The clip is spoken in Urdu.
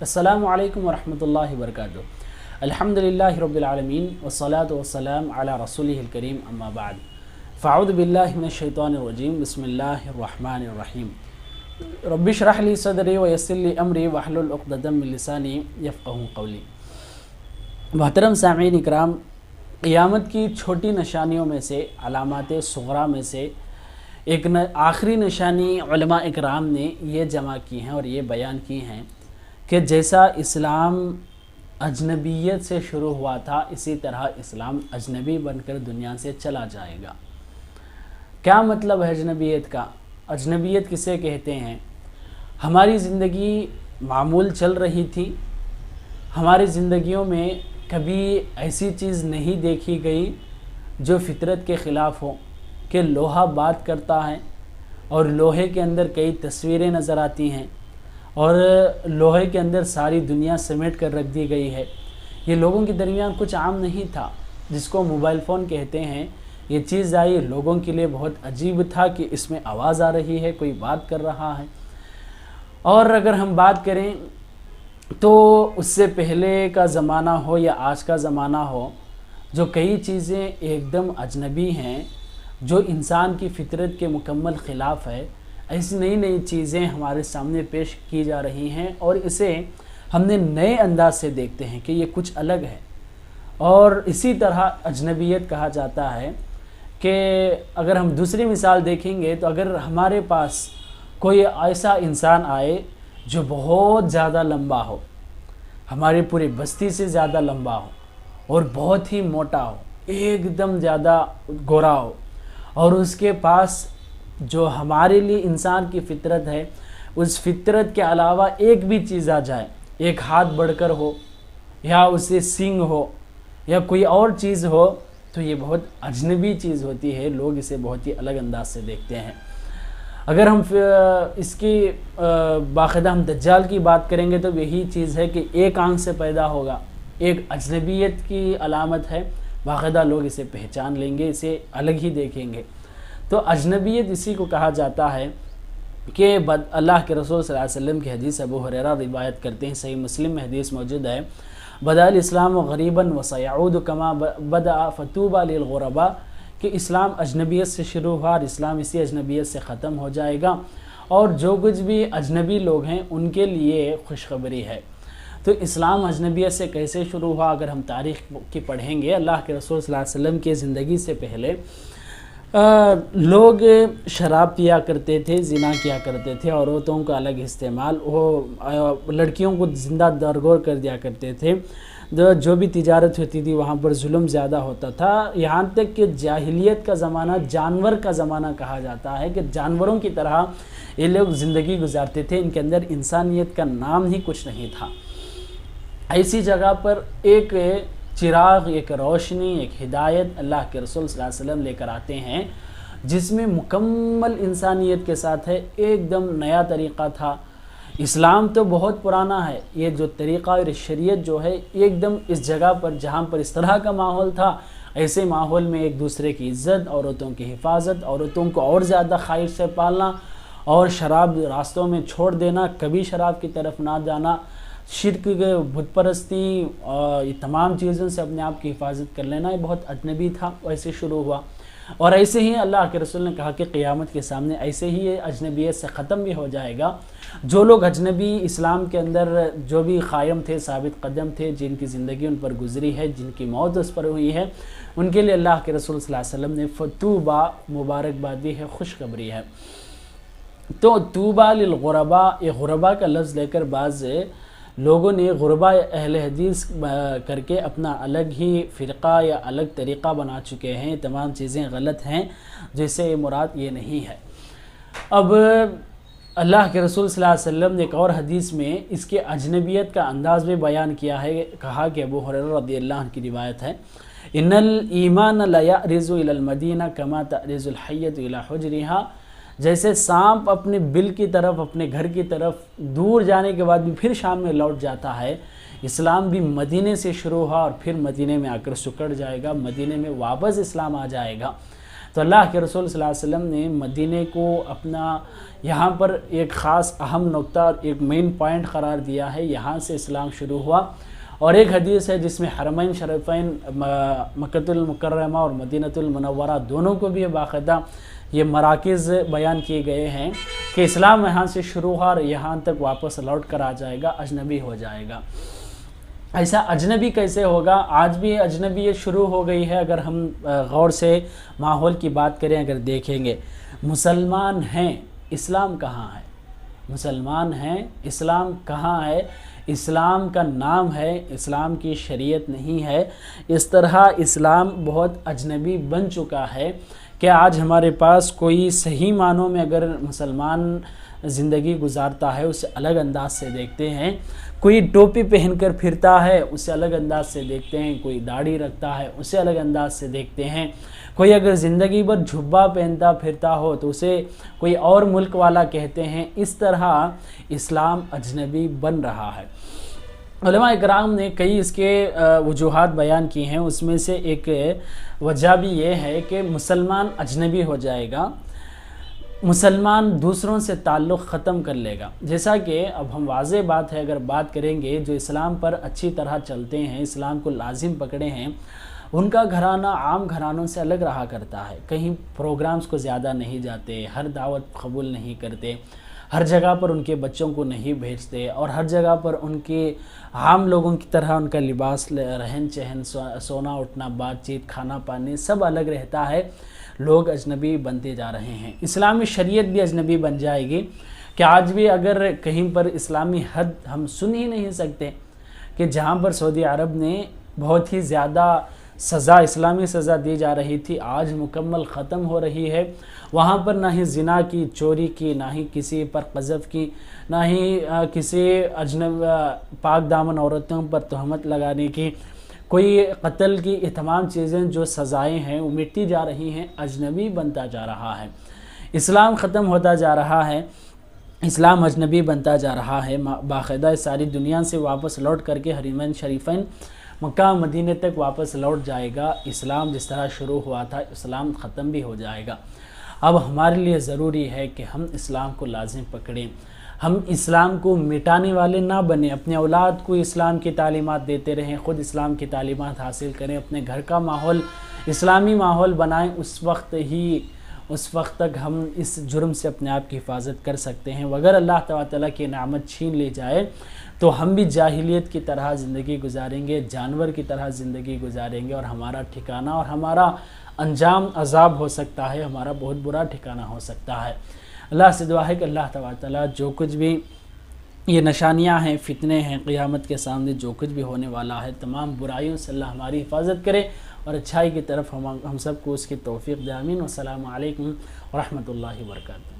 السلام علیکم ورحمۃ اللہ وبرکاتہ۔ الحمدللہ رب العالمین والصلاة والسلام علی رسولہ الکریم، اما بعد فاعوذ باللہ من الشیطان الرجیم، بسم اللہ الرحمن الرحیم۔ رب اشرح لی صدری ویسر لی امری واحلل عقدۃ من لسانی یفقہوا قولی۔ محترم سامعین اکرام، قیامت کی چھوٹی نشانیوں میں سے، علامات صغریٰ میں سے ایک آخری نشانی علماء اکرام نے یہ جمع کی ہیں اور یہ بیان کی ہیں کہ جیسا اسلام اجنبیت سے شروع ہوا تھا، اسی طرح اسلام اجنبی بن کر دنیا سے چلا جائے گا۔ کیا مطلب ہے اجنبیت کا؟ اجنبیت کسے کہتے ہیں؟ ہماری زندگی معمول چل رہی تھی، ہماری زندگیوں میں کبھی ایسی چیز نہیں دیکھی گئی جو فطرت کے خلاف ہو کہ لوہا بات کرتا ہے اور لوہے کے اندر کئی تصویریں نظر آتی ہیں اور لوہے کے اندر ساری دنیا سمیٹ کر رکھ دی گئی ہے۔ یہ لوگوں کے درمیان کچھ عام نہیں تھا، جس کو موبائل فون کہتے ہیں۔ یہ چیز آئی، لوگوں کے لیے بہت عجیب تھا کہ اس میں آواز آ رہی ہے، کوئی بات کر رہا ہے۔ اور اگر ہم بات کریں تو اس سے پہلے کا زمانہ ہو یا آج کا زمانہ ہو، جو کئی چیزیں ایک دم اجنبی ہیں، جو انسان کی فطرت کے مکمل خلاف ہے، ایسی نئی نئی چیزیں ہمارے سامنے پیش کی جا رہی ہیں اور اسے ہم نے نئے انداز سے دیکھتے ہیں کہ یہ کچھ الگ ہے۔ اور اسی طرح اجنبیت کہا جاتا ہے کہ اگر ہم دوسری مثال دیکھیں گے تو اگر ہمارے پاس کوئی ایسا انسان آئے جو بہت زیادہ لمبا ہو، ہماری پوری بستی سے زیادہ لمبا ہو اور بہت ہی موٹا ہو، ایک دم زیادہ گورا ہو، اور اس کے پاس جو ہمارے لیے انسان کی فطرت ہے، اس فطرت کے علاوہ ایک بھی چیز آ جائے، ایک ہاتھ بڑھ کر ہو یا اسے سینگ ہو یا کوئی اور چیز ہو، تو یہ بہت اجنبی چیز ہوتی ہے، لوگ اسے بہت ہی الگ انداز سے دیکھتے ہیں۔ اگر ہم اس کی باقاعدہ ہم دجال کی بات کریں گے تو یہی چیز ہے کہ ایک آنکھ سے پیدا ہوگا، ایک اجنبیت کی علامت ہے، باقاعدہ لوگ اسے پہچان لیں گے، اسے الگ ہی دیکھیں گے۔ تو اجنبیت اسی کو کہا جاتا ہے کہ اللہ کے رسول صلی اللہ علیہ وسلم کی حدیث ابو ہریرہ روایت کرتے ہیں، صحیح مسلم میں حدیث موجود ہے، بدأ الاسلام غریبا وسیعود کما بدأ فطوبى للغرباء، کہ اسلام اجنبیت سے شروع ہوا اور اسلام اسی اجنبیت سے ختم ہو جائے گا، اور جو کچھ بھی اجنبی لوگ ہیں ان کے لیے خوشخبری ہے۔ تو اسلام اجنبیت سے کیسے شروع ہوا؟ اگر ہم تاریخ کی پڑھیں گے، اللہ کے رسول صلی اللہ علیہ وسلم کی زندگی سے پہلے لوگ شراب پیا کرتے تھے، زنا کیا کرتے تھے، عورتوں کا الگ استعمال، وہ لڑکیوں کو زندہ درگور کر دیا کرتے تھے، جو بھی تجارت ہوتی تھی وہاں پر ظلم زیادہ ہوتا تھا، یہاں تک کہ جاہلیت کا زمانہ جانور کا زمانہ کہا جاتا ہے کہ جانوروں کی طرح یہ لوگ زندگی گزارتے تھے، ان کے اندر انسانیت کا نام ہی کچھ نہیں تھا۔ ایسی جگہ پر ایک چراغ، ایک روشنی، ایک ہدایت اللہ کے رسول صلی اللہ علیہ وسلم لے کر آتے ہیں، جس میں مکمل انسانیت کے ساتھ ہے، ایک دم نیا طریقہ تھا۔ اسلام تو بہت پرانا ہے، یہ جو طریقہ اور شریعت جو ہے ایک دم اس جگہ پر جہاں پر اس طرح کا ماحول تھا، ایسے ماحول میں ایک دوسرے کی عزت، عورتوں کی حفاظت، عورتوں کو اور زیادہ خواہش سے پالنا اور شراب راستوں میں چھوڑ دینا، کبھی شراب کی طرف نہ جانا، شرک، بت پرستی اور یہ تمام چیزوں سے اپنے آپ کی حفاظت کر لینا، یہ بہت اجنبی تھا، ویسے شروع ہوا۔ اور ایسے ہی اللہ کے رسول نے کہا کہ قیامت کے سامنے ایسے ہی یہ اجنبیت سے ختم بھی ہو جائے گا۔ جو لوگ اجنبی اسلام کے اندر جو بھی قائم تھے، ثابت قدم تھے، جن کی زندگی ان پر گزری ہے، جن کی موت اس پر ہوئی ہے، ان کے لیے اللہ کے رسول صلی اللہ علیہ وسلم نے فطوبہ مبارکباد دی ہے، خوشخبری ہے۔ تو طوبیٰ للغرباء، یہ غرباء کا لفظ لے کر بعض لوگوں نے غرباء اہل حدیث کر کے اپنا الگ ہی فرقہ یا الگ طریقہ بنا چکے ہیں، تمام چیزیں غلط ہیں، جیسے مراد یہ نہیں ہے۔ اب اللہ کے رسول صلی اللہ علیہ وسلم نے ایک اور حدیث میں اس کے اجنبیت کا انداز بھی بیان کیا ہے، کہا کہ ابو ہریرہ رضی اللہ عنہ کی روایت ہے، ان الایمان لا یأرز الی المدینہ کما تأرز الحیۃ الی حجرہا، جیسے سانپ اپنے بل کی طرف، اپنے گھر کی طرف دور جانے کے بعد بھی پھر شام میں لوٹ جاتا ہے، اسلام بھی مدینے سے شروع ہوا اور پھر مدینے میں آ کر سکڑ جائے گا، مدینے میں واپس اسلام آ جائے گا۔ تو اللہ کے رسول صلی اللہ علیہ وسلم نے مدینے کو اپنا یہاں پر ایک خاص اہم نقطہ اور ایک مین پوائنٹ قرار دیا ہے، یہاں سے اسلام شروع ہوا۔ اور ایک حدیث ہے جس میں حرمین شریفین مکۃ المکرمہ اور مدینۃ المنورہ دونوں کو بھی باقاعدہ یہ مراکز بیان کیے گئے ہیں کہ اسلام یہاں سے شروع ہوا اور یہاں تک واپس لوٹ کر آ جائے گا، اجنبی ہو جائے گا۔ ایسا اجنبی کیسے ہوگا؟ آج بھی اجنبیت شروع ہو گئی ہے۔ اگر ہم غور سے ماحول کی بات کریں، اگر دیکھیں گے، مسلمان ہیں، اسلام کہاں ہے؟ مسلمان ہیں، اسلام کہاں ہے؟ اسلام کا نام ہے، اسلام کی شریعت نہیں ہے۔ اس طرح اسلام بہت اجنبی بن چکا ہے کہ آج ہمارے پاس کوئی صحیح معنوں میں اگر مسلمان زندگی گزارتا ہے اسے الگ انداز سے دیکھتے ہیں، کوئی ٹوپی پہن کر پھرتا ہے اسے الگ انداز سے دیکھتے ہیں، کوئی داڑھی رکھتا ہے اسے الگ انداز سے دیکھتے ہیں، کوئی اگر زندگی بھر جھبا پہنتا پھرتا ہو تو اسے کوئی اور ملک والا کہتے ہیں۔ اس طرح اسلام اجنبی بن رہا ہے۔ علماء اکرام نے کئی اس کے وجوہات بیان کی ہیں، اس میں سے ایک وجہ بھی یہ ہے کہ مسلمان اجنبی ہو جائے گا، مسلمان دوسروں سے تعلق ختم کر لے گا۔ جیسا کہ اب ہم واضح بات ہے، اگر بات کریں گے جو اسلام پر اچھی طرح چلتے ہیں، اسلام کو لازم پکڑے ہیں، ان کا گھرانہ عام گھرانوں سے الگ رہا کرتا ہے، کہیں پروگرامز کو زیادہ نہیں جاتے، ہر دعوت قبول نہیں کرتے، ہر جگہ پر ان کے بچوں کو نہیں بھیجتے، اور ہر جگہ پر ان کے عام لوگوں کی طرح ان کا لباس، رہن چہن، سونا اٹھنا، بات چیت، کھانا پانی سب الگ رہتا ہے۔ لوگ اجنبی بنتے جا رہے ہیں۔ اسلامی شریعت بھی اجنبی بن جائے گی کہ آج بھی اگر کہیں پر اسلامی حد ہم سن ہی نہیں سکتے کہ جہاں پر سعودی عرب نے بہت ہی زیادہ سزا، اسلامی سزا دی جا رہی تھی، آج مکمل ختم ہو رہی ہے۔ وہاں پر نہ ہی زنا کی، چوری کی، نہ ہی کسی پر قذف کی، نہ ہی کسی پاک دامن عورتوں پر تہمت لگانے کی، کوئی قتل کی، یہ تمام چیزیں جو سزائیں ہیں وہ مٹتی جا رہی ہیں، اجنبی بنتا جا رہا ہے۔ اسلام ختم ہوتا جا رہا ہے، اسلام اجنبی بنتا جا رہا ہے۔ باقاعدہ ساری دنیا سے واپس لوٹ کر کے حرمین شریفین مکہ مدینے تک واپس لوٹ جائے گا۔ اسلام جس طرح شروع ہوا تھا اسلام ختم بھی ہو جائے گا۔ اب ہمارے لیے ضروری ہے کہ ہم اسلام کو لازم پکڑیں، ہم اسلام کو مٹانے والے نہ بنیں، اپنے اولاد کو اسلام کی تعلیمات دیتے رہیں، خود اسلام کی تعلیمات حاصل کریں، اپنے گھر کا ماحول اسلامی ماحول بنائیں۔ اس وقت تک ہم اس جرم سے اپنے آپ کی حفاظت کر سکتے ہیں۔ اگر اللہ تعالیٰ کی نعمت چھین لی جائے تو ہم بھی جاہلیت کی طرح زندگی گزاریں گے، جانور کی طرح زندگی گزاریں گے، اور ہمارا ٹھکانہ اور ہمارا انجام عذاب ہو سکتا ہے، ہمارا بہت برا ٹھکانہ ہو سکتا ہے۔ اللہ سے دعا ہے کہ اللہ تعالیٰ جو کچھ بھی یہ نشانیاں ہیں، فتنے ہیں، قیامت کے سامنے جو کچھ بھی ہونے والا ہے، تمام برائیوں سے اللہ ہماری حفاظت کرے اور اچھائی کی طرف ہم سب کو اس کی توفیق دے۔ آمین۔ والسلام علیکم ورحمۃ اللہ وبرکاتہ۔